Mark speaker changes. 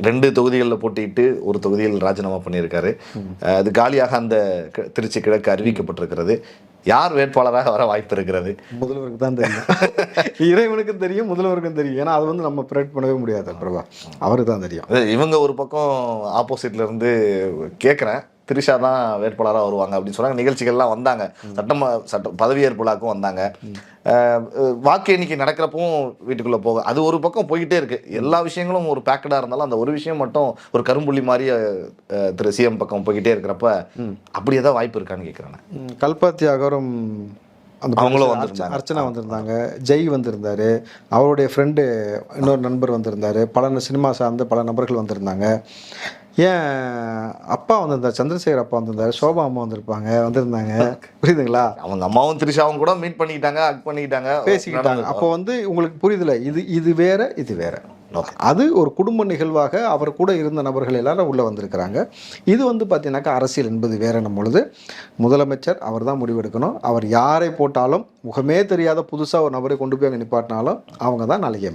Speaker 1: 2 தொகுதிகளில் போட்டியிட்டு ஒரு தொகுதியில் ராஜினாமா பண்ணியிருக்காரு. அது காலியாக அந்த திருச்சி கிழக்கு அறிவிக்கப்பட்டிருக்கிறது. யார் வேட்பாளராக வர வாய்ப்பு இருக்கிறது?
Speaker 2: முதல்வருக்கு தான் தெரியும். இறைவனுக்கும் தெரியும், முதல்வருக்கும் தெரியும். ஏன்னா அது நம்ம ப்ரெடிக்ட் பண்ணவே முடியாது பிரபா. அவருக்கு தான் தெரியும்.
Speaker 1: இவங்க ஒரு பக்கம் ஆப்போசிட்ல இருந்து கேட்குறேன், திரிஷா தான் வேட்பாளராக வருவாங்க அப்படின்னு சொன்னாங்க. நிகழ்ச்சிகள்லாம் வந்தாங்க, சட்ட பதவியேற்பு விழாக்கும் வந்தாங்க. வாக்கு எண்ணிக்கை நடக்கிறப்பவும் வீட்டுக்குள்ளே போக அது ஒரு பக்கம் போய்கிட்டே இருக்கு. எல்லா விஷயங்களும் ஒரு பேக்கடாக இருந்தாலும் அந்த ஒரு விஷயம் மட்டும் ஒரு கரும்புள்ளி மாதிரி திரு சிஎம் பக்கம் போய்கிட்டே இருக்கிறப்ப அப்படி ஏதாவது வாய்ப்பு இருக்கான்னு கேட்குறேன்.
Speaker 2: கல்பாத்தி அகரம் அந்த
Speaker 1: அவங்களும் வந்திருந்தாங்க,
Speaker 2: அர்ச்சனா வந்திருந்தாங்க, ஜெய் வந்திருந்தாரு, அவருடைய ஃப்ரெண்டு இன்னொரு நண்பர் வந்திருந்தாரு, பல சினிமா சார்ந்த பல நபர்கள் வந்திருந்தாங்க. ஏன் அப்பா வந்திருந்தார், சந்திரசேகர் அப்பா வந்திருந்தாரு, சோபா அம்மா வந்திருந்தாங்க. புரியுதுங்களா?
Speaker 1: அவங்க அம்மாவும் திரிஷாவும் கூட மீட் பண்ணிக்கிட்டாங்க, ஹக் பண்ணிக்கிட்டாங்க,
Speaker 2: பேசிக்கிட்டாங்க. அப்போ உங்களுக்கு புரியுதுல, இது வேற இது வேற. அது ஒரு குடும்ப நிகழ்வாக அவர் கூட இருந்த நபர்கள் எல்லாரும் உள்ளே வந்திருக்கிறாங்க. இது பார்த்தீங்கன்னாக்கா அரசியல் என்பது வேறன்னும் பொழுது முதலமைச்சர் அவர் தான் முடிவெடுக்கணும். அவர் யாரை போட்டாலும் முகமே தெரியாத புதுசாக ஒரு நபரை கொண்டு போய் அங்கே நிப்பாட்டினாலும் அவங்க தான் நாளைக்கு